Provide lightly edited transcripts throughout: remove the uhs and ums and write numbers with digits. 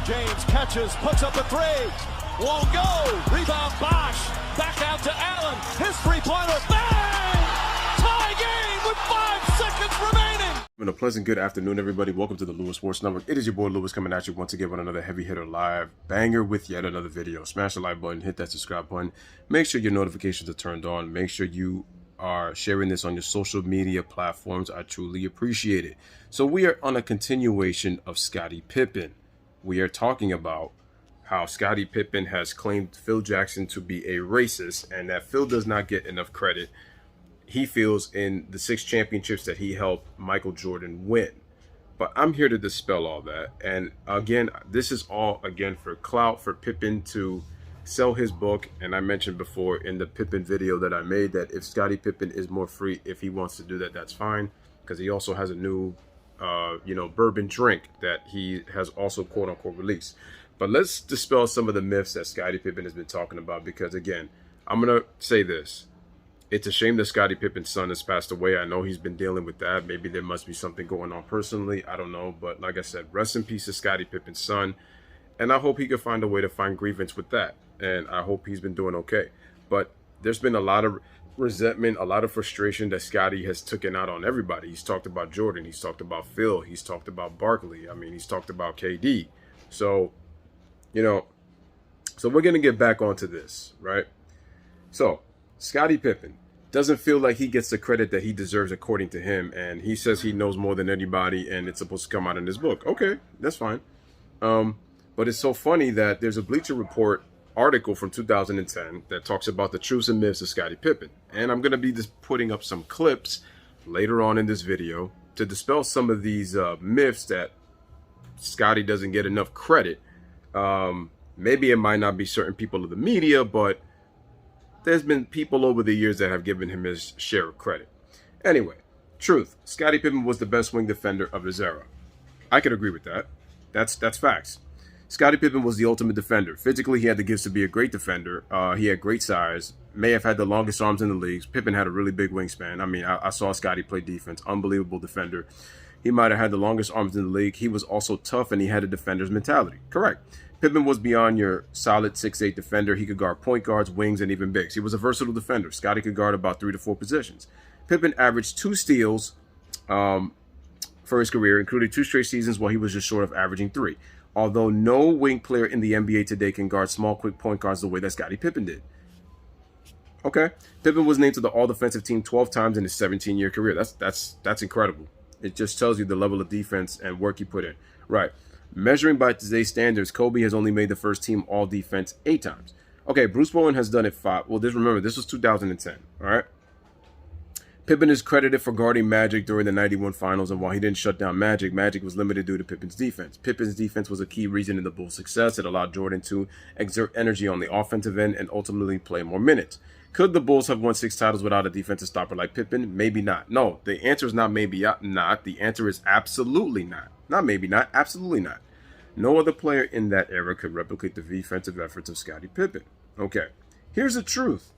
James catches, puts up a three. Won't go. Rebound Bosch. Back out to Allen. His three-pointer. Bang! Tie game with 5 seconds remaining. A pleasant good afternoon, everybody. Welcome to the Lewis Sports Network. It is your boy Lewis coming at you once again with another heavy hitter live banger with yet another video. Smash the like button, hit that subscribe button. Make sure your notifications are turned on. Make sure you are sharing this on your social media platforms. I truly appreciate it. So we are on a continuation of Scottie Pippen. We are talking about how Scottie Pippen has claimed Phil Jackson to be a racist and that Phil does not get enough credit, he feels, in the 6 championships that he helped Michael Jordan win. But I'm here to dispel all that. And again, this is all, again, for clout, for Pippen to sell his book. And I mentioned before in the Pippen video that I made that if Scottie Pippen is more free, if he wants to do that, that's fine. Because he also has a new, bourbon drink that he has also, quote unquote, released. But let's dispel some of the myths that Scottie Pippen has been talking about. Because again, I'm going to say this. It's a shame that Scottie Pippen's son has passed away. I know he's been dealing with that. Maybe there must be something going on personally. I don't know. But like I said, rest in peace to Scottie Pippen's son. And I hope he can find a way to find grievance with that. And I hope he's been doing okay. But there's been a lot of resentment, a lot of frustration that Scottie has taken out on everybody. He's talked about Jordan. He's talked about Phil. He's talked about Barkley. I mean, he's talked about KD. So, so we're going to get back onto this, right? So, Scottie Pippen doesn't feel like he gets the credit that he deserves according to him, and he says he knows more than anybody and it's supposed to come out in his book. Okay, that's fine. But it's so funny that there's a Bleacher Report article from 2010 that talks about the truths and myths of Scottie Pippen, and I'm going to be just putting up some clips later on in this video to dispel some of these myths that Scottie doesn't get enough credit. Maybe it might not be certain people of the media, but there's been people over the years that have given him his share of credit. Anyway, truth. Scottie Pippen was the best wing defender of his era. I could agree with that. That's facts. Scottie Pippen was the ultimate defender. Physically, he had the gifts to be a great defender. He had great size. May have had the longest arms in the league. Pippen had a really big wingspan. I mean, I saw Scottie play defense. Unbelievable defender. He might have had the longest arms in the league. He was also tough, and he had a defender's mentality. Correct. Pippen was beyond your solid 6'8" defender. He could guard point guards, wings, and even bigs. He was a versatile defender. Scottie could guard about 3 to 4 positions. Pippen averaged 2 steals for his career, including 2 straight seasons while he was just short of averaging 3. Although no wing player in the NBA today can guard small, quick point guards the way that Scottie Pippen did. Okay. Pippen was named to the All-Defensive Team 12 times in his 17-year career. That's incredible. It just tells you the level of defense and work he put in. Right. Measuring by today's standards, Kobe has only made the first team all-defense 8 times. Okay, Bruce Bowen has done it 5. Well, remember, this was 2010, all right? Pippen is credited for guarding Magic during the 91 finals, and while he didn't shut down Magic, Magic was limited due to Pippen's defense. Pippen's defense was a key reason in the Bulls' success. It allowed Jordan to exert energy on the offensive end and ultimately play more minutes. Could the Bulls have won 6 titles without a defensive stopper like Pippen? Maybe not. No, the answer is not maybe not. The answer is absolutely not. Not maybe not, absolutely not. No other player in that era could replicate the defensive efforts of Scottie Pippen. Okay, here's the truth.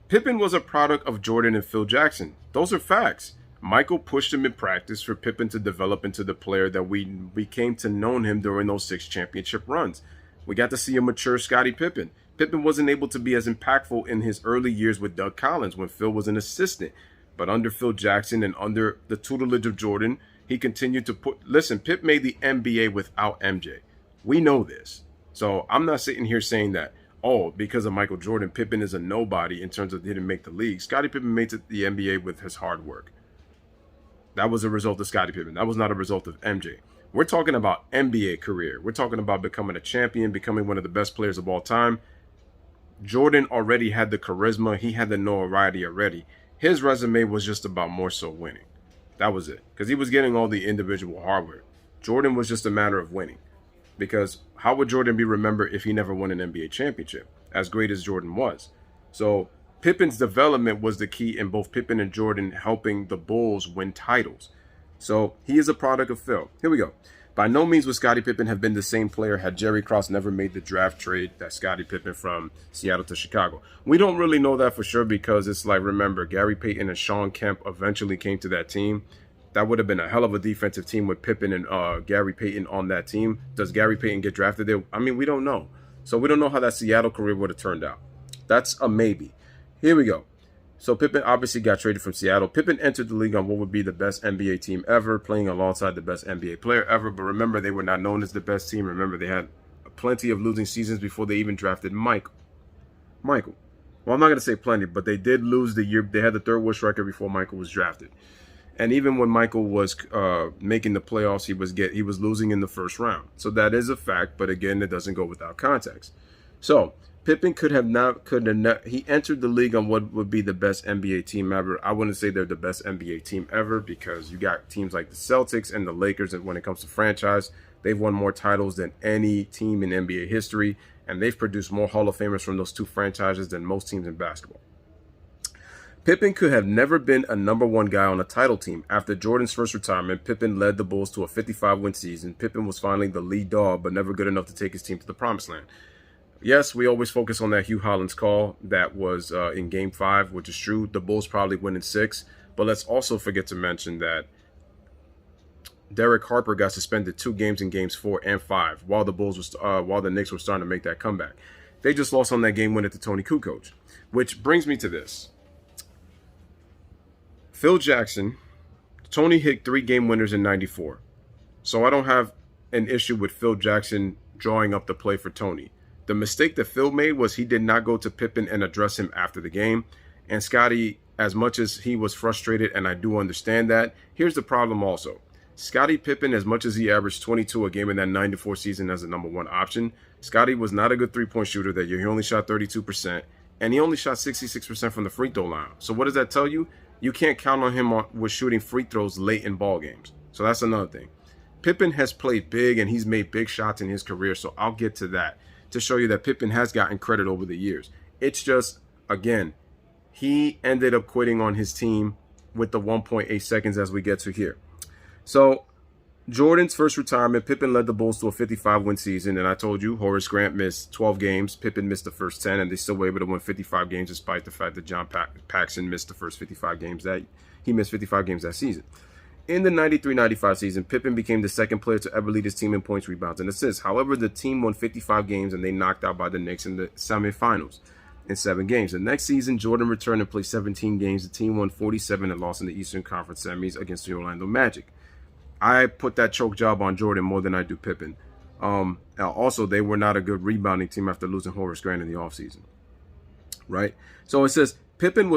Pippen was a product of Jordan and Phil Jackson. Those are facts. Michael pushed him in practice for Pippen to develop into the player that we came to know him during those 6 championship runs. We got to see a mature Scottie Pippen. Pippen wasn't able to be as impactful in his early years with Doug Collins when Phil was an assistant. But under Phil Jackson and under the tutelage of Jordan, he continued to listen, Pip made the NBA without MJ. We know this. So I'm not sitting here saying that, oh, because of Michael Jordan, Pippen is a nobody in terms of didn't make the league. Scottie Pippen made it the NBA with his hard work. That was a result of Scottie Pippen. That was not a result of MJ. We're talking about NBA career. We're talking about becoming a champion, becoming one of the best players of all time. Jordan already had the charisma. He had the notoriety already. His resume was just about more so winning. That was it. Because he was getting all the individual hardware. Jordan was just a matter of winning. Because how would Jordan be remembered if he never won an NBA championship, as great as Jordan was? So Pippen's development was the key in both Pippen and Jordan helping the Bulls win titles. So he is a product of Phil. Here we go. By no means would Scottie Pippen have been the same player had Jerry Krause never made the draft trade that Scottie Pippen from Seattle to Chicago. We don't really know that for sure because it's like, remember, Gary Payton and Sean Kemp eventually came to that team. That would have been a hell of a defensive team with Pippen and Gary Payton on that team. Does Gary Payton get drafted there? I mean, we don't know. So we don't know how that Seattle career would have turned out. That's a maybe. Here we go. So Pippen obviously got traded from Seattle. Pippen entered the league on what would be the best NBA team ever, playing alongside the best NBA player ever. But remember, they were not known as the best team. Remember, they had plenty of losing seasons before they even drafted Michael. Well, I'm not going to say plenty, but they did lose the year. They had the third worst record before Michael was drafted. And even when Michael was making the playoffs, he was losing in the first round. So that is a fact, but again, it doesn't go without context. So Pippen he entered the league on what would be the best NBA team ever. I wouldn't say they're the best NBA team ever because you got teams like the Celtics and the Lakers, and when it comes to franchise, they've won more titles than any team in NBA history, and they've produced more Hall of Famers from those two franchises than most teams in basketball. Pippen could have never been a number one guy on a title team. After Jordan's first retirement, Pippen led the Bulls to a 55-win season. Pippen was finally the lead dog, but never good enough to take his team to the promised land. Yes, we always focus on that Hugh Hollins call that was in Game 5, which is true. The Bulls probably win in 6, but let's also forget to mention that Derek Harper got suspended 2 games in Games 4 and 5 while the Knicks were starting to make that comeback. They just lost on that game winner to Tony Kukoc, which brings me to this. Phil Jackson, Tony hit 3 game winners in 94. So I don't have an issue with Phil Jackson drawing up the play for Tony. The mistake that Phil made was he did not go to Pippen and address him after the game. And Scottie, as much as he was frustrated, and I do understand that, here's the problem also. Scottie Pippen, as much as he averaged 22 a game in that 94 season as the number 1 option, Scottie was not a good three-point shooter that year. He only shot 32%, and he only shot 66% from the free throw line. So what does that tell you? You can't count on him with shooting free throws late in ball games. So that's another thing. Pippen has played big, and he's made big shots in his career, so I'll get to that to show you that Pippen has gotten credit over the years. It's just, again, he ended up quitting on his team with the 1.8 seconds as we get to here. So Jordan's first retirement, Pippen led the Bulls to a 55-win season, and I told you Horace Grant missed 12 games, Pippen missed the first 10, and they still were able to win 55 games despite the fact that John Paxson missed the first 55 games he missed 55 games that season. In the 93-95 season, Pippen became the second player to ever lead his team in points, rebounds, and assists. However, the team won 55 games, and they knocked out by the Knicks in the semifinals in 7 games. The next season, Jordan returned and played 17 games. The team won 47 and lost in the Eastern Conference semis against the Orlando Magic. I put that choke job on Jordan more than I do Pippen. Also, they were not a good rebounding team after losing Horace Grant in the offseason. Right? So it says Pippen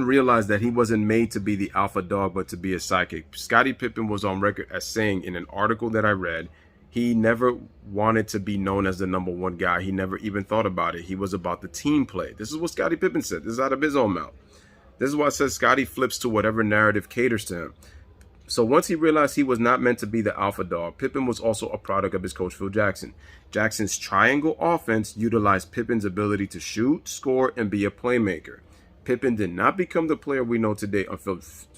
realized that he wasn't made to be the alpha dog, but to be a sidekick. Scottie Pippen was on record as saying in an article that I read, he never wanted to be known as the number 1 guy. He never even thought about it. He was about the team play. This is what Scottie Pippen said. This is out of his own mouth. This is why it says Scottie flips to whatever narrative caters to him. So once he realized he was not meant to be the alpha dog, Pippen was also a product of his coach, Phil Jackson. Jackson's triangle offense utilized Pippen's ability to shoot, score, and be a playmaker. Pippen did not become the player we know today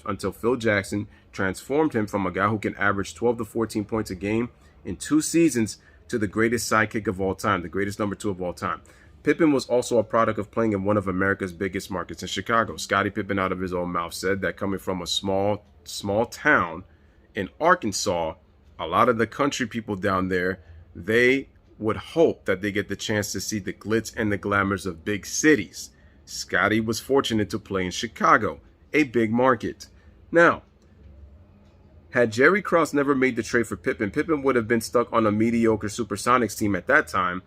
until Phil Jackson transformed him from a guy who can average 12 to 14 points a game in 2 seasons to the greatest sidekick of all time, the greatest number 2 of all time. Pippen was also a product of playing in one of America's biggest markets in Chicago. Scottie Pippen, out of his own mouth, said that coming from a small town in Arkansas, a lot of the country people down there, they would hope that they get the chance to see the glitz and the glamours of big cities. Scottie was fortunate to play in Chicago, a big market. Now, had Jerry Krause never made the trade for Pippen, Pippen would have been stuck on a mediocre Supersonics team at that time.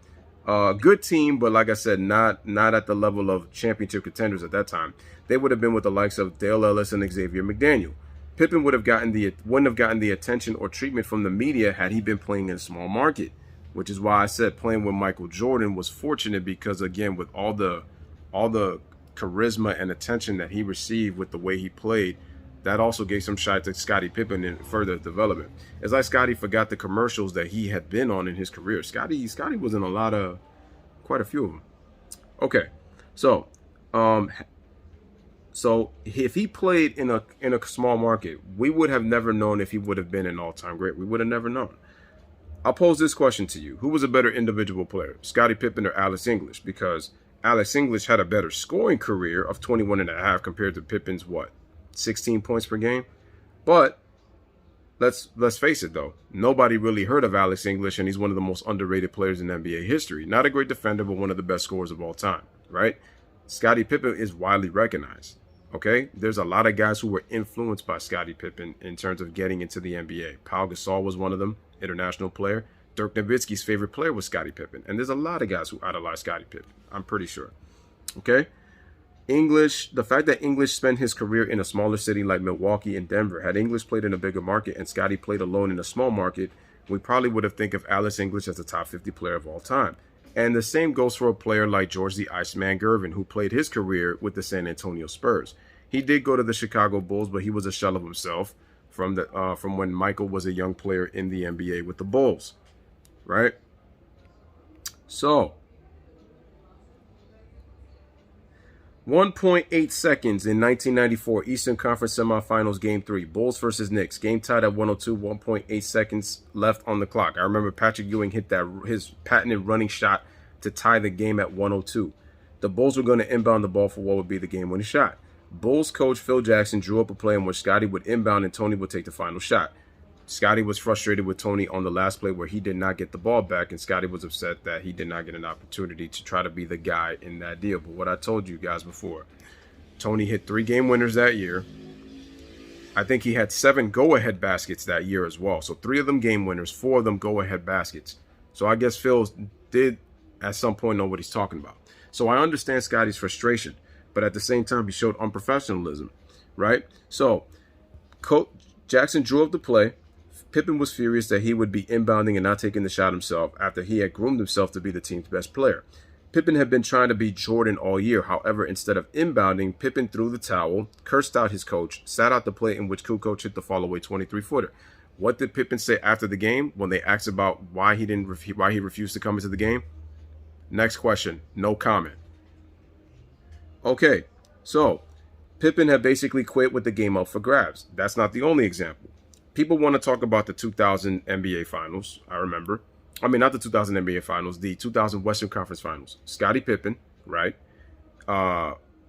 Good team, but like I said, not at the level of championship contenders at that time. They would have been with the likes of Dale Ellis and Xavier McDaniel. Pippen wouldn't have gotten the attention or treatment from the media had he been playing in a small market, which is why I said playing with Michael Jordan was fortunate because, again, with all the charisma and attention that he received with the way he played, that also gave some shot to Scottie Pippen in further development. It's like Scottie forgot the commercials that he had been on in his career. Scottie was in quite a few of them. Okay, so if he played in a small market, we would have never known if he would have been an all-time great. We would have never known. I'll pose this question to you. Who was a better individual player, Scottie Pippen or Alex English? Because Alex English had a better scoring career of 21.5 compared to Pippen's, 16 points per game? But let's face it, though. Nobody really heard of Alex English, and he's one of the most underrated players in NBA history. Not a great defender, but one of the best scorers of all time, right? Scottie Pippen is widely recognized, okay? There's a lot of guys who were influenced by Scottie Pippen in terms of getting into the NBA. Pau Gasol was one of them, international player. Dirk Nowitzki's favorite player was Scottie Pippen. And there's a lot of guys who idolize Scottie Pippen, I'm pretty sure, okay? English, the fact that English spent his career in a smaller city like Milwaukee and Denver, had English played in a bigger market and Scottie played alone in a small market, we probably would have think of Alex English as a top 50 player of all time. And the same goes for a player like George the Iceman Gervin, who played his career with the San Antonio Spurs. He did go to the Chicago Bulls, but he was a shell of himself from when Michael was a young player in the NBA with the Bulls, right? So 1.8 seconds in 1994 Eastern Conference Semifinals Game 3. Bulls versus Knicks. Game tied at 102, 1.8 seconds left on the clock. I remember Patrick Ewing hit his patented running shot to tie the game at 102. The Bulls were going to inbound the ball for what would be the game-winning shot. Bulls coach Phil Jackson drew up a play in which Scottie would inbound and Tony would take the final shot. Scottie was frustrated with Tony on the last play where he did not get the ball back, and Scottie was upset that he did not get an opportunity to try to be the guy in that deal. But what I told you guys before, Tony hit 3 game winners that year. I think he had 7 go-ahead baskets that year as well. So 3 of them game winners, 4 of them go-ahead baskets. So I guess Phil did at some point know what he's talking about. So I understand Scottie's frustration, but at the same time, he showed unprofessionalism, right? So Coach Jackson drew up the play. Pippen was furious that he would be inbounding and not taking the shot himself after he had groomed himself to be the team's best player. Pippen had been trying to be Jordan all year. However, instead of inbounding, Pippen threw the towel, cursed out his coach, sat out the play in which coach hit the fall-away 23-footer. What did Pippen say after the game when they asked about why he refused to come into the game? Next question, no comment. Okay, so Pippen had basically quit with the game up for grabs. That's not the only example. People want to talk about the 2000 NBA Finals. I remember. I mean, not the 2000 NBA Finals, the 2000 Western Conference Finals. Scottie Pippen, right,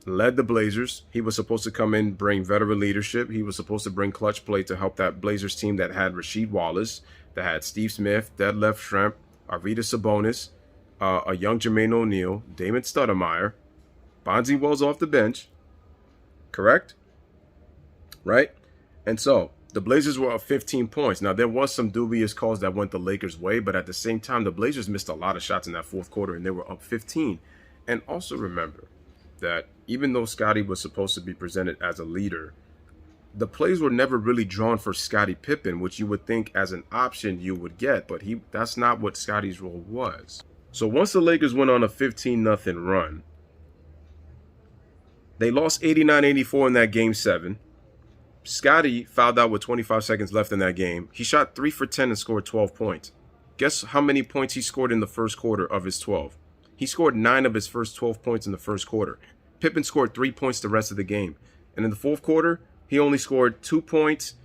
led the Blazers. He was supposed to come in, bring veteran leadership. He was supposed to bring clutch play to help that Blazers team that had Rasheed Wallace, that had Steve Smith, Detlef Schrempf, Arvydas Sabonis, a young Jermaine O'Neal, Damon Stoudemire, Bonzi Wells off the bench. Correct? Right? And so the Blazers were up 15 points. Now, there was some dubious calls that went the Lakers' way, but at the same time, the Blazers missed a lot of shots in that fourth quarter, and they were up 15. And also remember that even though Scottie was supposed to be presented as a leader, the plays were never really drawn for Scottie Pippen, which you would think as an option you would get, but that's not what Scottie's role was. So once the Lakers went on a 15-0 run, they lost 89-84 in that Game 7. Scottie fouled out with 25 seconds left in that game. He shot 3 for 10 and scored 12 points. Guess how many points he scored in the first quarter of his 12? He scored 9 of his first 12 points in the first quarter. Pippen scored 3 points the rest of the game. And in the fourth quarter, he only scored 2 points,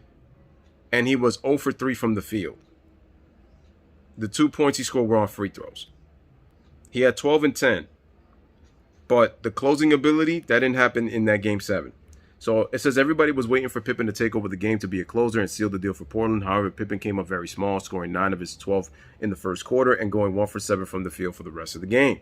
and he was 0 for 3 from the field. The 2 points he scored were on free throws. He had 12 and 10. But the closing ability, that didn't happen in that Game 7. So it says everybody was waiting for Pippen to take over the game to be a closer and seal the deal for Portland. However, Pippen came up very small, scoring 9 of his 12 in the first quarter and going 1 for 7 from the field for the rest of the game.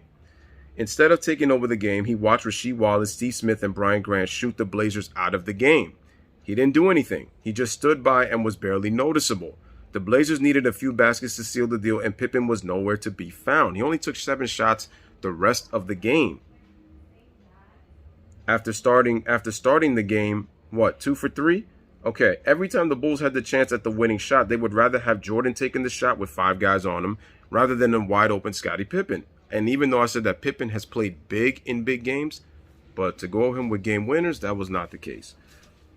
Instead of taking over the game, he watched Rasheed Wallace, Steve Smith, and Brian Grant shoot the Blazers out of the game. He didn't do anything. He just stood by and was barely noticeable. The Blazers needed a few baskets to seal the deal, and Pippen was nowhere to be found. He only took 7 shots the rest of the game. After starting the game, 2 for 3? Okay, every time the Bulls had the chance at the winning shot, they would rather have Jordan taking the shot with 5 guys on him rather than a wide open Scottie Pippen. And even though I said that Pippen has played big in big games, but to go him with game winners, that was not the case.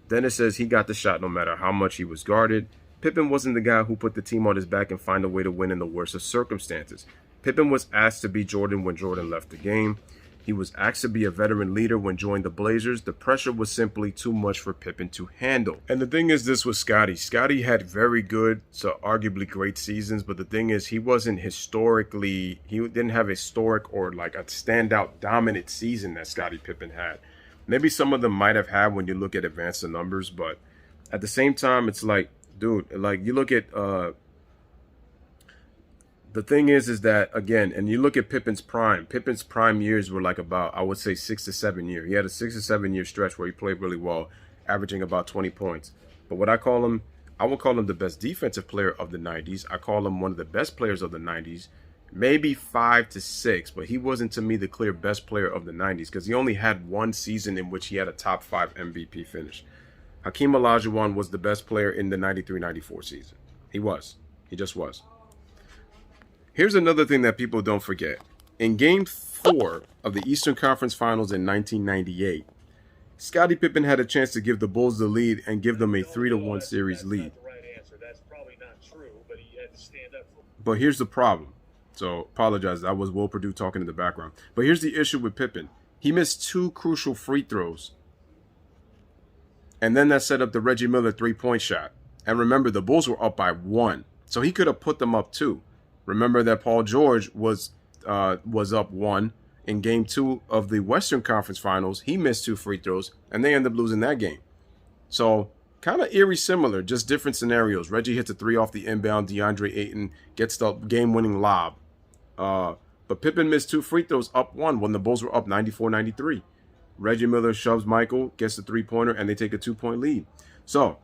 Then it says he got the shot no matter how much he was guarded. Pippen wasn't the guy who put the team on his back and find a way to win in the worst of circumstances. Pippen was asked to be Jordan when Jordan left the game. He was asked to be a veteran leader when joined the Blazers. The pressure was simply too much for Pippen to handle. And the thing is, this was Scottie. Scottie had very good, so arguably great seasons, but the thing is, he didn't have a historic or like a standout dominant season that Scottie Pippen had. Maybe some of them might have had when you look at advanced numbers, but At the same time, it's like, dude, like you look at the thing is that again, and you look at Pippen's prime. Pippen's prime years were like about, I would say, 6 to 7 years. He had a 6 to 7 year stretch where he played really well, averaging about 20 points. But what I would call him the best defensive player of the 90s. I call him one of the best players of the 90s. Maybe 5 to 6, but he wasn't to me the clear best player of the 90s because he only had one season in which he had a top 5 MVP finish. Hakeem Olajuwon was the best player in the 93-94 season. He was. He just was. Here's another thing that people don't forget. In Game 4 of the Eastern Conference Finals in 1998, Scottie Pippen had a chance to give the Bulls the lead and give them a 3-1 series lead. But here's the problem. So, apologize. That was Will Perdue talking in the background. But here's the issue with Pippen. He missed 2 crucial free throws. And then that set up the Reggie Miller 3-point shot. And remember, the Bulls were up by 1. So he could have put them up 2. Remember that Paul George was up 1 in Game 2 of the Western Conference Finals. He missed 2 free throws, and they ended up losing that game. So kind of eerie similar, just different scenarios. Reggie hits a 3 off the inbound. DeAndre Ayton gets the game-winning lob. But Pippen missed 2 free throws up 1 when the Bulls were up 94-93. Reggie Miller shoves Michael, gets the 3-pointer, and they take a 2-point lead. So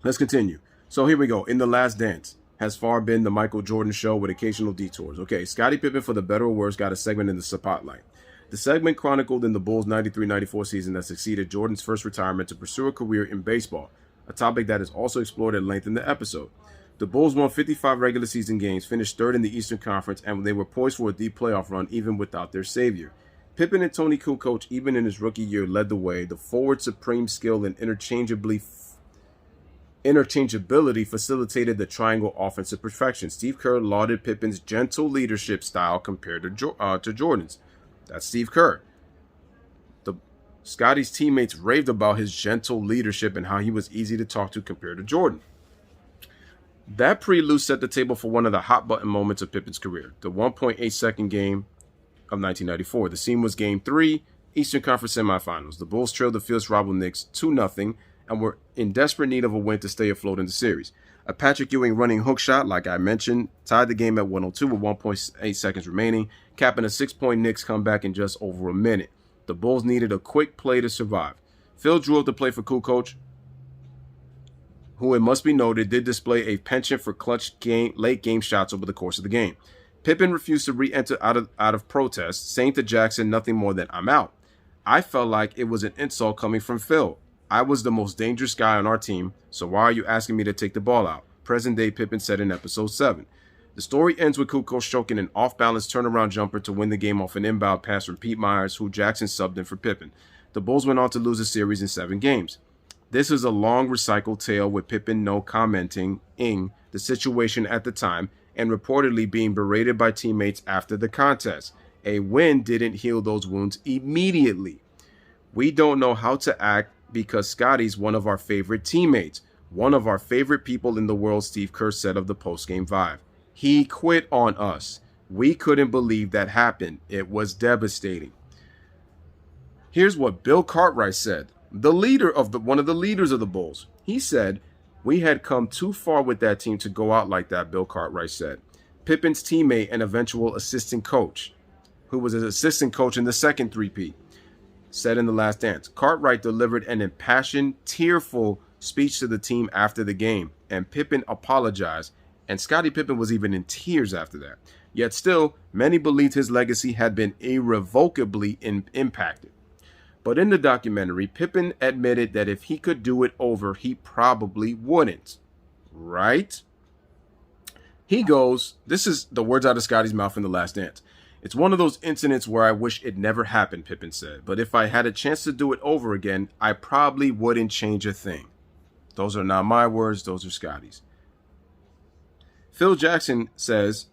let's continue. So here we go. In The Last Dance has far been the Michael Jordan show with occasional detours. Okay, Scottie Pippen, for the better or worse, got a segment in the spotlight. The segment chronicled in the Bulls' 93-94 season that succeeded Jordan's first retirement to pursue a career in baseball, a topic that is also explored at length in the episode. The Bulls won 55 regular season games, finished 3rd in the Eastern Conference, and they were poised for a deep playoff run even without their savior. Pippen and Tony Kukoc, even in his rookie year, led the way. The forward's supreme skill and interchangeability facilitated the triangle offense to perfection. Steve Kerr lauded Pippen's gentle leadership style compared to Jordan's. That's Steve Kerr. Scottie's teammates raved about his gentle leadership and how he was easy to talk to compared to Jordan. That prelude set the table for one of the hot-button moments of Pippen's career, the 1.8-second game of 1994. The scene was Game 3, Eastern Conference semifinals. The Bulls trailed the fierce rival Knicks 2-0 and were in desperate need of a win to stay afloat in the series. A Patrick Ewing running hook shot, like I mentioned, tied the game at 102 with 1.8 seconds remaining, capping a 6-point Knicks comeback in just over a minute. The Bulls needed a quick play to survive. Phil drew up the play for Kukoc, who, it must be noted, did display a penchant for clutch late game shots over the course of the game. Pippen refused to re-enter out of protest, saying to Jackson nothing more than, "I'm out." I felt like it was an insult coming from Phil. I was the most dangerous guy on our team, so why are you asking me to take the ball out? Present-day Pippen said in episode 7. The story ends with Kukoc stroking an off-balance turnaround jumper to win the game off an inbound pass from Pete Myers, who Jackson subbed in for Pippen. The Bulls went on to lose the series in 7 games. This is a long recycled tale with Pippen commenting the situation at the time and reportedly being berated by teammates after the contest. A win didn't heal those wounds immediately. We don't know how to act because Scottie's one of our favorite teammates, one of our favorite people in the world, Steve Kerr said of the postgame vibe. He quit on us. We couldn't believe that happened. It was devastating. Here's what Bill Cartwright said, one of the leaders of the Bulls. He said, "We had come too far with that team to go out like that," Bill Cartwright said. Pippen's teammate and eventual assistant coach, who was an assistant coach in the second three-peat, said in The Last Dance. Cartwright delivered an impassioned, tearful speech to the team after the game, and Pippen apologized, and Scottie Pippen was even in tears after that. Yet still, many believed his legacy had been irrevocably impacted. But in the documentary, Pippen admitted that if he could do it over, he probably wouldn't. Right? He goes, this is the words out of Scottie's mouth in The Last Dance. "It's one of those incidents where I wish it never happened," Pippen said. "But if I had a chance to do it over again, I probably wouldn't change a thing." Those are not my words. Those are Scottie's. Phil Jackson says,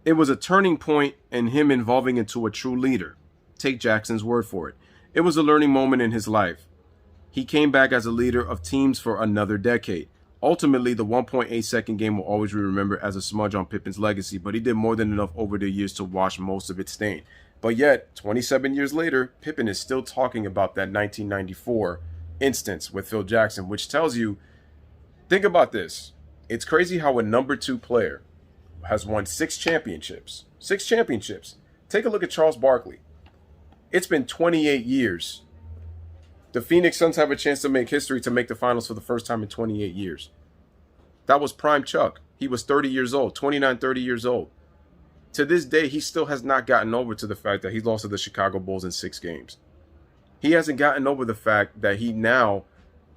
"It was a turning point in him evolving into a true leader. Take Jackson's word for it. It was a learning moment in his life. He came back as a leader of teams for another decade. Ultimately, the 1.8-second game will always be remembered as a smudge on Pippen's legacy, but he did more than enough over the years to wash most of its stain. But yet, 27 years later, Pippen is still talking about that 1994 instance with Phil Jackson, which tells you, think about this. It's crazy how a number 2 player has won 6 championships. 6 championships. Take a look at Charles Barkley. It's been 28 years. The Phoenix Suns have a chance to make history to make the finals for the first time in 28 years. That was prime Chuck. He was 30 years old, 29, 30 years old. To this day, he still has not gotten over to the fact that he lost to the Chicago Bulls in 6 games. He hasn't gotten over the fact that he now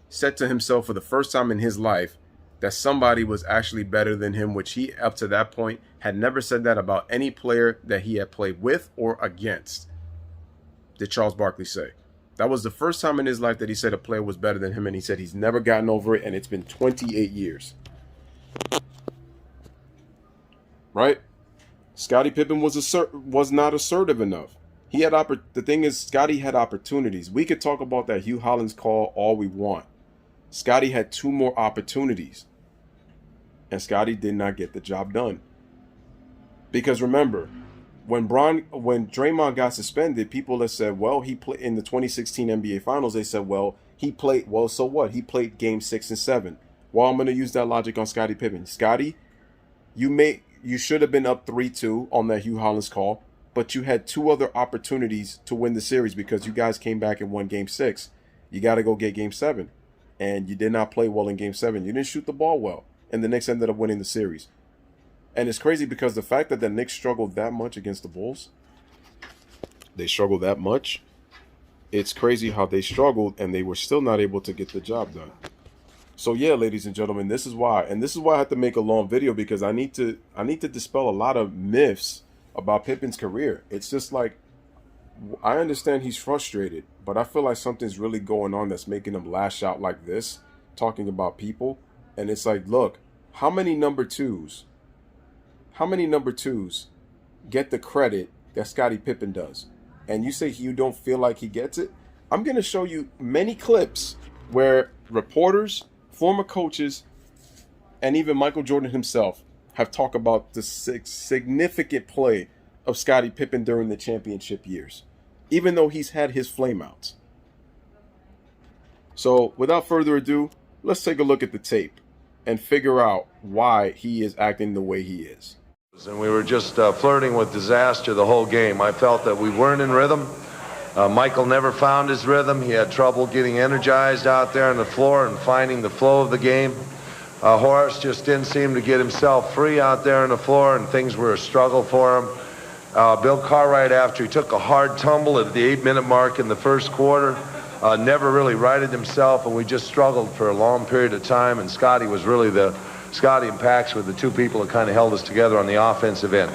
said to himself for the first time in his life that somebody was actually better than him, which he, up to that point, had never said that about any player that he had played with or against. Did Charles Barkley say? That was the first time in his life that he said a player was better than him, and he said he's never gotten over it, and it's been 28 years. Right? Scottie Pippen was not assertive enough. He had the thing is, Scottie had opportunities. We could talk about that Hugh Hollins call all we want. Scottie had 2 more opportunities, and Scottie did not get the job done. Because remember, when Draymond got suspended, people that said, well, he played in the 2016 NBA Finals. They said, well, he played. Well, so what? He played Game 6 and 7. Well, I'm going to use that logic on Scottie Pippen. Scottie, you should have been up 3-2 on that Hugh Hollins call, but you had 2 other opportunities to win the series because you guys came back and won Game 6. You got to go get Game 7. And you did not play well in Game 7. You didn't shoot the ball well. And the Knicks ended up winning the series. And it's crazy because the fact that the Knicks struggled that much against the Bulls, they struggled that much. It's crazy how they struggled and they were still not able to get the job done. So yeah, ladies and gentlemen, this is why. And this is why I have to make a long video, because I need to dispel a lot of myths about Pippen's career. It's just like, I understand he's frustrated, but I feel like something's really going on that's making him lash out like this, talking about people. And it's like, look, how many number twos get the credit that Scottie Pippen does? And you say you don't feel like he gets it? I'm going to show you many clips where reporters, former coaches, and even Michael Jordan himself have talked about the significant play of Scottie Pippen during the championship years, even though he's had his flameouts. So without further ado, let's take a look at the tape and figure out why he is acting the way he is. And we were just flirting with disaster the whole game. I felt that we weren't in rhythm. Michael never found his rhythm. He had trouble getting energized out there on the floor and finding the flow of the game. Horace just didn't seem to get himself free out there on the floor, and things were a struggle for him. Bill Cartwright, after he took a hard tumble at the 8-minute mark in the first quarter, never really righted himself, and we just struggled for a long period of time, and Scottie and Pax were the 2 people that kind of held us together on the offensive end.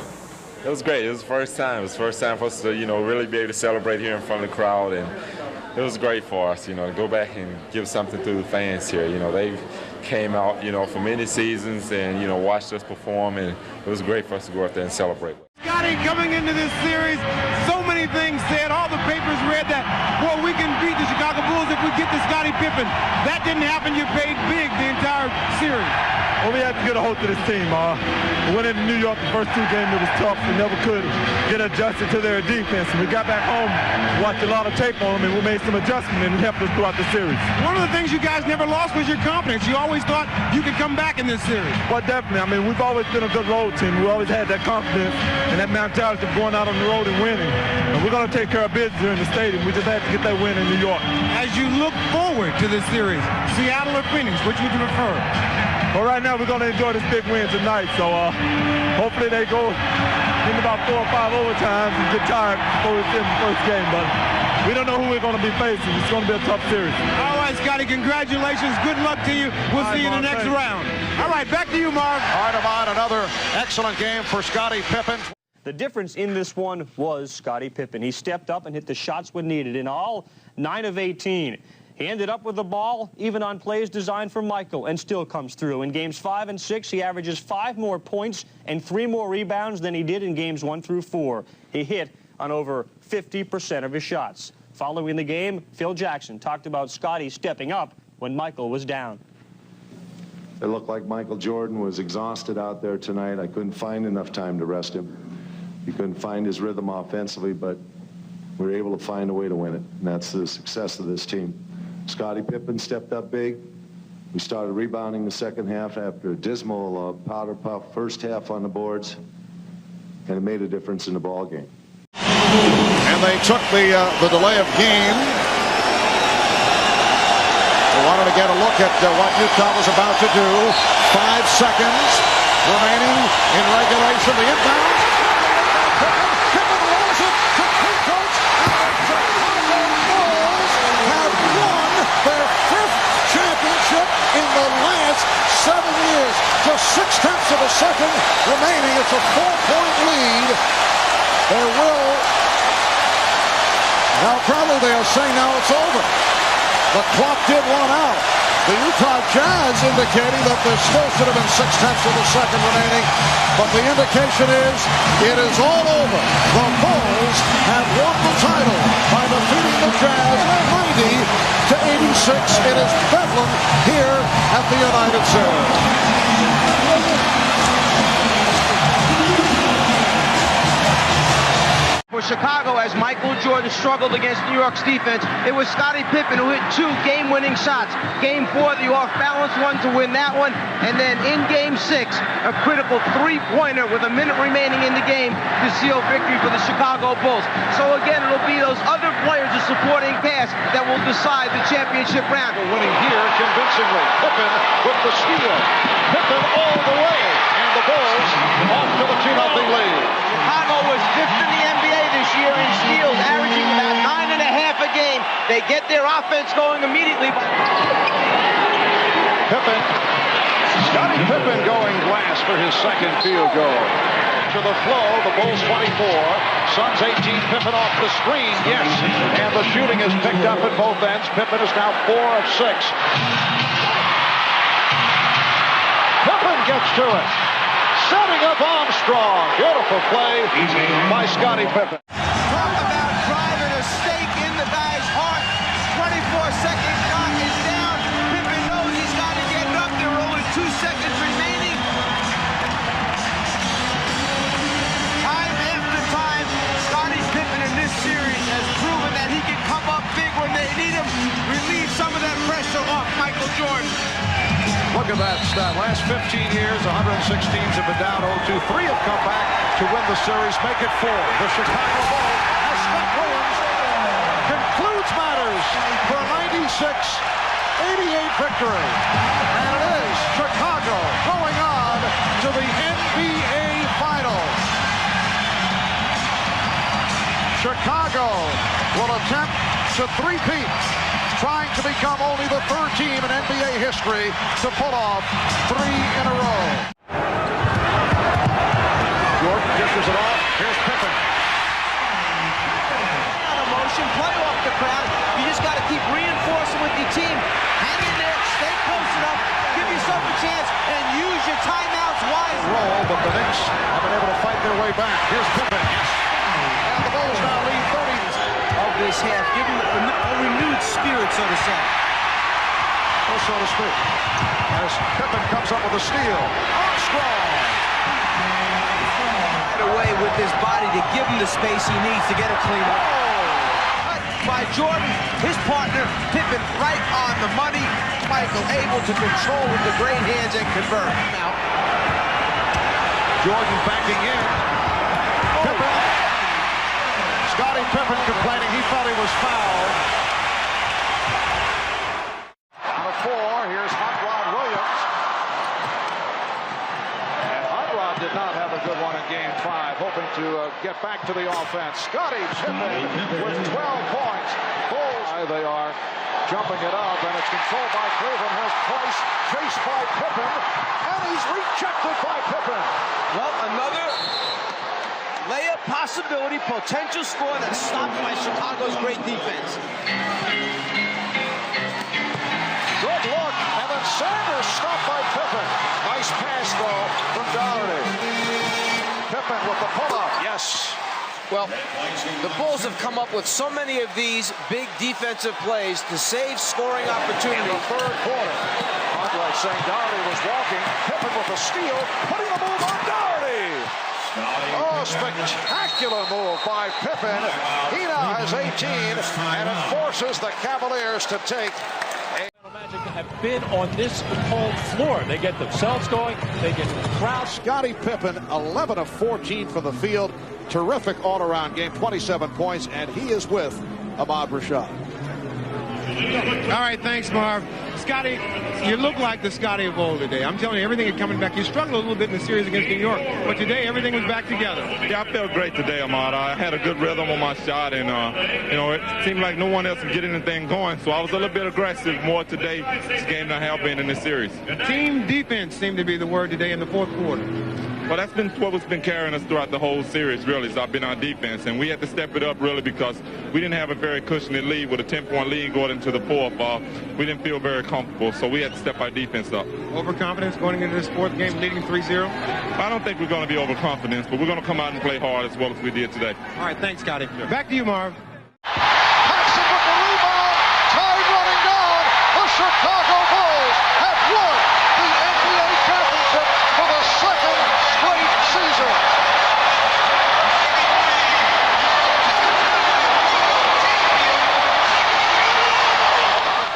It was great. It was the first time. It was the first time for us to, really be able to celebrate here in front of the crowd, and it was great for us, to go back and give something to the fans here. They've came out, for many seasons and, watched us perform, and it was great for us to go out there and celebrate. Scottie coming into this series, so many things said, all the papers read that, well, we can beat the Chicago Bulls if we get to Scottie Pippen. That didn't happen. You paid big the entire series. Well, we had to get a hold of this team. We went into New York the first 2 games. It was tough. We never could get adjusted to their defense. And we got back home, watched a lot of tape on them, and we made some adjustments, and it helped us throughout the series. One of the things you guys never lost was your confidence. You always thought you could come back in this series. Well, definitely. We've always been a good road team. We always had that confidence and that mentality of going out on the road and winning. And we're going to take care of business here in the stadium. We just had to get that win in New York. As you look forward to this series, Seattle or Phoenix, which would you prefer? Well, right now we're going to enjoy this big win tonight. So hopefully they go in about 4 or 5 overtimes and get tired before we finish the first game. But we don't know who we're going to be facing. It's going to be a tough series. All right, Scottie, congratulations. Good luck to you. We'll see you in the next round. All right, back to you, Marv. All right, Ahmad, another excellent game for Scottie Pippen. The difference in this one was Scottie Pippen. He stepped up and hit the shots when needed in all 9 of 18. He ended up with the ball, even on plays designed for Michael, and still comes through. In games 5 and 6, he averages 5 more points and 3 more rebounds than he did in games 1 through 4. He hit on over 50% of his shots. Following the game, Phil Jackson talked about Scottie stepping up when Michael was down. It looked like Michael Jordan was exhausted out there tonight. I couldn't find enough time to rest him. He couldn't find his rhythm offensively, but we were able to find a way to win it, and that's the success of this team. Scottie Pippen stepped up big. We started rebounding the second half after a dismal powder puff first half on the boards, and it made a difference in the ball game. And they took the delay of game. They wanted to get a look at what Utah was about to do. 5 seconds remaining in regulation. The inbound. Pippen rolls it to Kukoc, and the Chicago Bulls have won their 5th championship in the last 7 years. Just 0.6 of a second remaining. It's a 4-point lead. There will. Now probably they'll say now it's over. The clock did run out. The Utah Jazz indicating that there still should have been 0.6 of a second remaining. But the indication is it is all over. The Bulls have won the title by defeating the Jazz 90-86. It is Bedlam here at the United Center. For Chicago, as Michael Jordan struggled against New York's defense, it was Scottie Pippen who hit 2 game-winning shots. Game 4, the off-balance one to win that one, and then in Game 6, a critical 3-pointer with a minute remaining in the game to seal victory for the Chicago Bulls. So again, it'll be those other players, the supporting cast, that will decide the championship round. Winning here convincingly. Pippen with the steal. Pippen all the way, and the Bulls off to the 2-0 lead. Chicago was 5th in the NBA this year in steals, averaging about 9.5 a game. They get their offense going immediately. Pippen, Scottie Pippen going glass for his second field goal. To the flow, the Bulls 24, Suns 18, Pippen off the screen, yes. And the shooting is picked up at both ends. Pippen is now 4 of 6. Pippen gets to it. Setting up Armstrong. Beautiful play by Scottie Pippen. Talk about driving a stake in the guy's heart. 24-second clock is down. Pippen knows he's got to get it up. There are only 2 seconds remaining. Time after time, Scottie Pippen in this series has proven that he can come up big when they need him, relieve some of that pressure off Michael Jordan. Look at that stat. Last 15 years, 116s have been down 0-2. 3 have come back to win the series, make it 4. The Chicago Bulls, as Scott Williams concludes matters for a 96-88 victory. And it is Chicago going on to the NBA Finals. Chicago will attempt to three-peat, trying to become only the 3rd team in NBA history to pull off 3 in a row. Jordan dishes it off. Here's Pippen. Out of motion, play off the crowd. You just got to keep reinforcing with your team. Hang in there, stay close enough, give yourself a chance, and use your timeouts wisely. Roll, but the Knicks have been able to fight their way back. Here's Pippen. And the Bulls now lead 30 of this half, give them a renewed spirit, so to say. Well, so to speak. As Pippen comes up with a steal. Armstrong. Right away with his body to give him the space he needs to get a clean up. By Jordan, his partner, Pippen, right on the money. Michael able to control with the great hands and convert. Now, Jordan backing in. Pippen. Scottie Pippen complaining he thought he was fouled. On the 4, here's Hot Rod Williams. And Hot Rod did not have a good one in Game 5, hoping to get back to the offense. Scottie Pippen with 12 points. Bulls. They are jumping it up, and it's controlled by Cleveland. Has place chased by Pippen, and he's rejected by Pippen. well, another layup possibility, potential score that's stopped by Chicago's great defense. Good look, and then Sanders stopped by Pippen. Nice pass, though, from Doherty. Pippen with the pull-up, yes. Well, the Bulls have come up with so many of these big defensive plays to save scoring opportunities. In the 3rd quarter, Andre saying Doherty was walking. Pippen with a steal, putting the move on Doherty. Oh, Spectacular move by Pippen. He now has 18, and it forces the Cavaliers to take Magic have been on this cold floor. They get themselves going. They get the crowd. Scottie Pippen, 11 of 14 from the field. Terrific all-around game, 27 points, and he is with Ahmad Rashad. All right, thanks, Marv. Scottie, you look like the Scottie of old today. I'm telling you, everything is coming back. You struggled a little bit in the series against New York, but today everything was back together. Yeah, I felt great today, Ahmad. I had a good rhythm on my shot, and it seemed like no one else could get anything going. So I was a little bit aggressive more today. This game than I have been in this series. Team defense seemed to be the word today in the fourth quarter. Well, that's been what's been carrying us throughout the whole series, really. It's been our defense, and we had to step it up, really, because we didn't have a very cushioning lead with a 10-point lead going into the fourth. We didn't feel very comfortable, so we had to step our defense up. Overconfidence going into this fourth game, leading 3-0? I don't think we're going to be overconfident, but we're going to come out and play hard as well as we did today. All right, thanks, Scottie. Back to you, Marv. Paxson with the rebound. Time running down. The Chicago Bulls have won the NBA championship for the second straight season.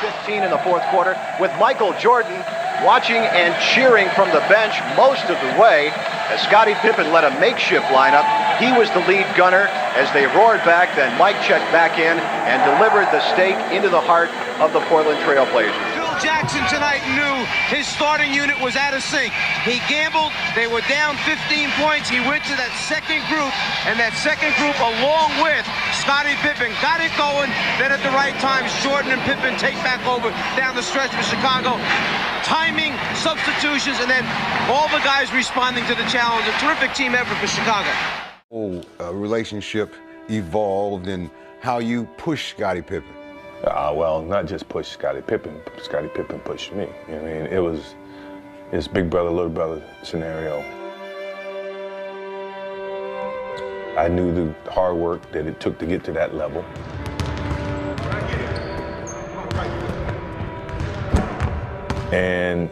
15 in the fourth quarter, with Michael Jordan watching and cheering from the bench most of the way as Scottie Pippen led a makeshift lineup. He was the lead gunner as they roared back, then Mike checked back in and delivered the stake into the heart of the Portland Trail Blazers. Jackson tonight knew his starting unit was out of sync. He gambled. They were down 15 points. He went to that second group, and that second group, along with Scottie Pippen, got it going. Then at the right times, Jordan and Pippen take back over down the stretch for Chicago. Timing, substitutions, and then all the guys responding to the challenge. A terrific team effort for Chicago. Whole relationship evolved in how you push Scottie Pippen. Well, not just push Scottie Pippen. Scottie Pippen pushed me. You know what I mean? It was this big brother, little brother scenario. I knew the hard work that it took to get to that level. And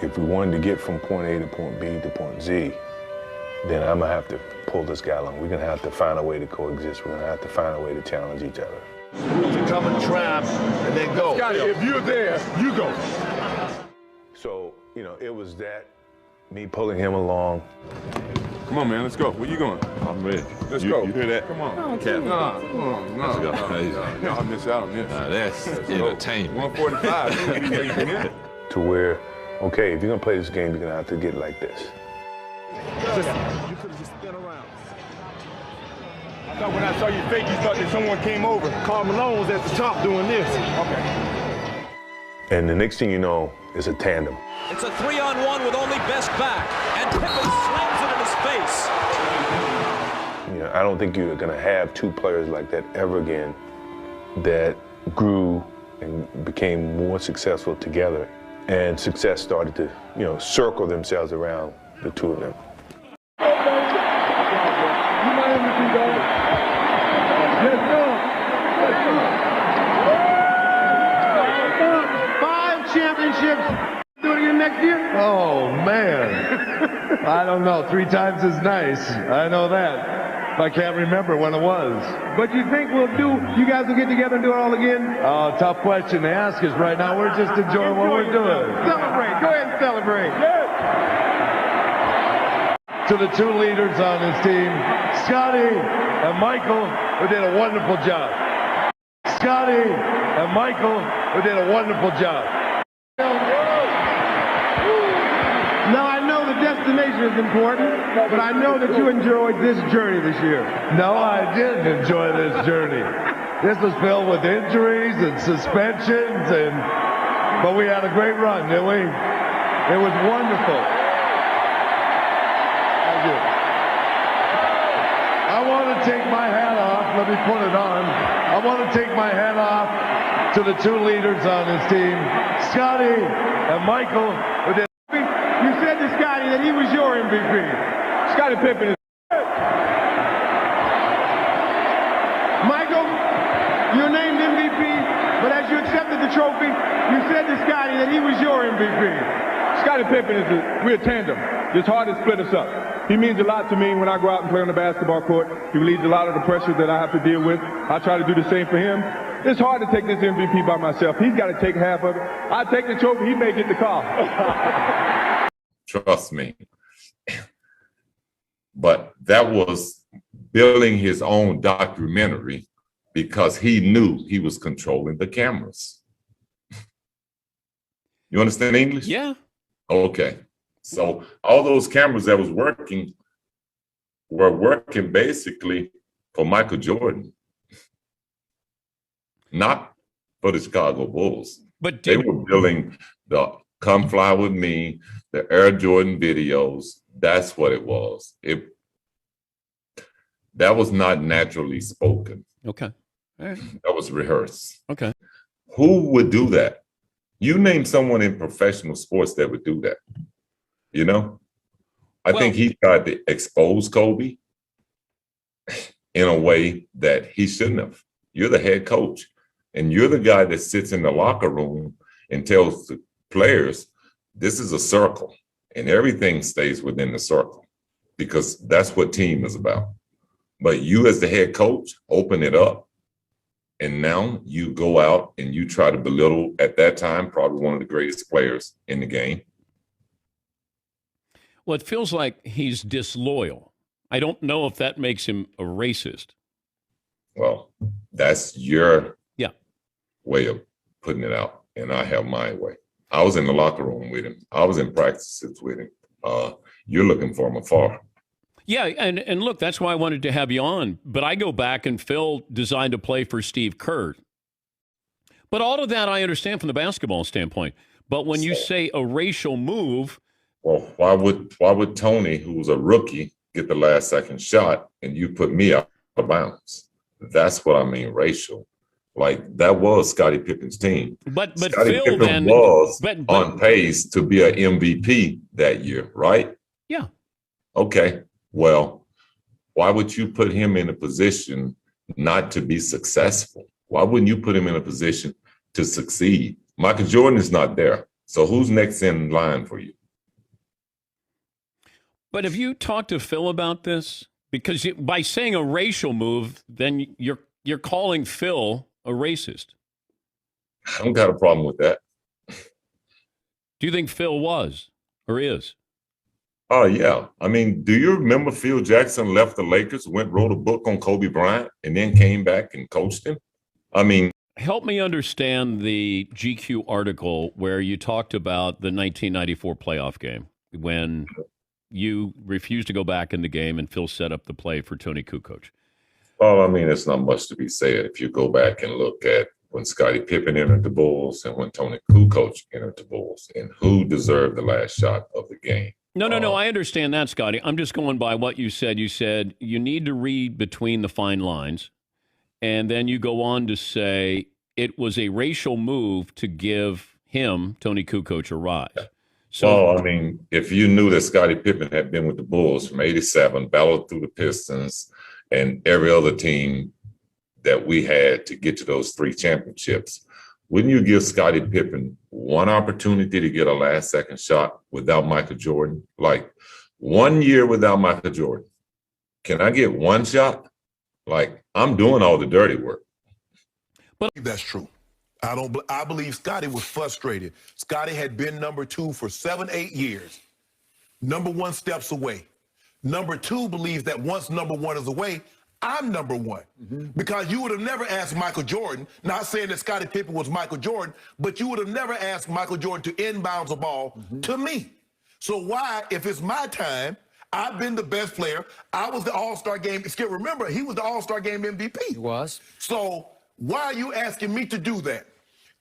if we wanted to get from point A to point B to point Z, then I'm gonna have to pull this guy along. We're gonna have to find a way to coexist. We're gonna have to find a way to challenge each other. To come and trap and then go. Scottie, if you're there, you go. So, it was that, me pulling him along. Come on, man, let's go. Where you going? I'm ready. Let's go. You hear that? Come on. Okay. No. Let's go. Y'all miss out on this. That's entertainment. 145. To where, okay, if you're gonna play this game, you're gonna have to get like this. You could have just spin around. I thought when I saw you fake, you thought that someone came over. Karl Malone was at the top doing this. Okay. And the next thing you know, it's a tandem. It's a 3-on-1 with only Best back, and Pippen slams it in his face. I don't think you're gonna have two players like that ever again that grew and became more successful together. And success started to, circle themselves around the two of them. Do it again next year? Oh, man. I don't know. 3 times is nice. I know that. I can't remember when it was. But you think you guys will get together and do it all again? Oh, tough question to ask us right now. We're just enjoying what we're doing. Celebrate. Go ahead and celebrate. To the two leaders on this team, Scottie and Michael, who did a wonderful job. Scottie and Michael, who did a wonderful job. Now, I know the destination is important, but I know that you enjoyed this journey this year. No, I didn't enjoy this journey. This was filled with injuries and suspensions, but we had a great run, didn't we? It was wonderful. Thank you. I want to take my hat off. Let me put it on. I want to take my hat off to the two leaders on this team, Scottie and Michael, who did. You said to Scottie that he was your MVP. Scottie Pippen is. Michael, you're named MVP, but as you accepted the trophy, you said to Scottie that he was your MVP. Scottie Pippen we're a tandem. It's hard to split us up. He means a lot to me when I go out and play on the basketball court. He relieves a lot of the pressure that I have to deal with. I try to do the same for him. It's hard to take this MVP by myself. He's got to take half of it. I take the trophy. He may get the call. Trust me. But that was building his own documentary because he knew he was controlling the cameras. You understand English? Yeah. Okay. So all those cameras that was working were working basically for Michael Jordan, not for the Chicago Bulls. But they were building the Come Fly With Me, the Air Jordan videos. That's what it was. That was not naturally spoken. Okay. All right. That was rehearsed. Okay. Who would do that? You name someone in professional sports that would do that. You know? I think he tried to expose Kobe in a way that he shouldn't have. You're the head coach, and you're the guy that sits in the locker room and tells the players, this is a circle, and everything stays within the circle because that's what team is about. But you as the head coach, open it up. And now you go out and you try to belittle, at that time, probably one of the greatest players in the game. Well, it feels like he's disloyal. I don't know if that makes him a racist. Well, that's your way of putting it out. And I have my way. I was in the locker room with him. I was in practices with him. You're looking for him afar. Yeah, and look, that's why I wanted to have you on. But I go back, and Phil designed to play for Steve Kerr. But all of that I understand from the basketball standpoint. But when you say a racial move... Well, why would Tony, who was a rookie, get the last second shot and you put me out of bounds? That's what I mean, racial. Like, that was Scottie Pippen's team. But Scottie Phil Pippen then... was on pace to be an MVP that year, right? Yeah. Okay. Well, why would you put him in a position not to be successful? Why wouldn't you put him in a position to succeed? Michael Jordan is not there. So who's next in line for you? But have you talked to Phil about this? Because by saying a racial move, then you're calling Phil a racist. I don't got a problem with that. Do you think Phil was or is? Oh, yeah. I mean, do you remember Phil Jackson left the Lakers, wrote a book on Kobe Bryant, and then came back and coached him? I mean... Help me understand the GQ article where you talked about the 1994 playoff game when you refused to go back in the game and Phil set up the play for Tony Kukoc. Well, I mean, it's not much to be said. If you go back and look at when Scottie Pippen entered the Bulls and when Tony Kukoc entered the Bulls and who deserved the last shot of the game. No, I understand that, Scotty. I'm just going by what you said. You said you need to read between the fine lines, and then you go on to say it was a racial move to give him, Tony Kukoc, a rise. So, well, I mean, if you knew that Scottie Pippen had been with the Bulls from 87, battled through the Pistons and every other team that we had to get to those 3 championships, wouldn't you give Scottie Pippen one opportunity to get a last-second shot without Michael Jordan? Like, 1 year without Michael Jordan. Can I get one shot? Like, I'm doing all the dirty work. But that's true. I believe Scottie was frustrated. Scottie had been number 2 for 7-8 years. Number 1 steps away. Number 2 believes that once number 1 is away, I'm number 1. Because you would have never asked Michael Jordan, not saying that Scottie Pippen was Michael Jordan, but you would have never asked Michael Jordan to inbounds a ball to me. So why, if it's my time, I've been the best player, I was the All-Star Game, Skip, remember, he was the All-Star Game MVP. He was. So why are you asking me to do that?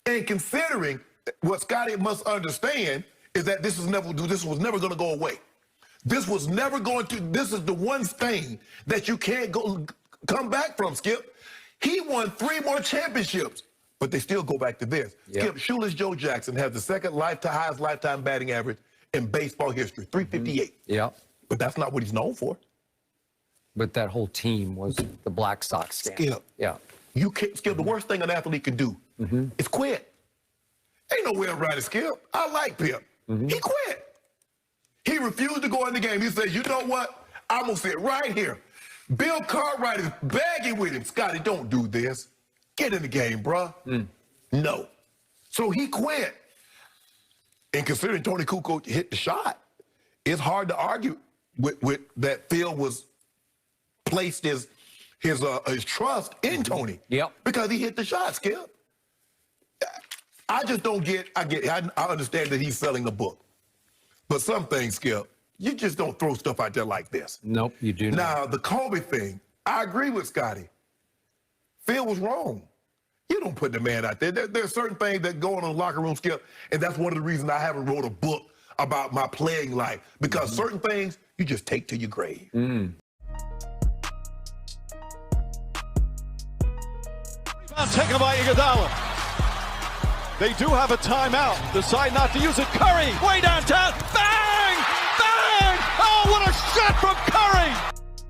And considering what Scottie must understand is that this was never going to go away. This is the one thing that you can't come back from, Skip. He won 3 more championships, but they still go back to this. Yep. Skip, Shoeless Joe Jackson has the second highest lifetime batting average in baseball history, 358. Yeah. But that's not what he's known for. But that whole team was the Black Sox scandal. Skip. Yeah. You can't, Skip, the worst thing an athlete can do is quit. Ain't no way around it, Skip. I like Pip. He quit. He refused to go in the game. He said, you know what? I'm going to sit right here. Bill Cartwright is begging with him. Scottie, don't do this. Get in the game, bruh. No. So he quit. And considering Tony Kukoc hit the shot, it's hard to argue with that Phil was placed his trust in Tony. Yep. Because he hit the shot, Skip. I just don't get, I understand that he's selling a book. But some things, Skip, you just don't throw stuff out there like this. Nope, you do not. Now, the Kobe thing, I agree with Scottie. Phil was wrong. You don't put the man out there. There are certain things that go on in the locker room, Skip, and that's one of the reasons I haven't wrote a book about my playing life, because certain things you just take to your grave. Taken by Iguodala. They do have a timeout. Decide not to use it. Curry, way downtown. Bang! Bang! Oh, what a shot from Curry!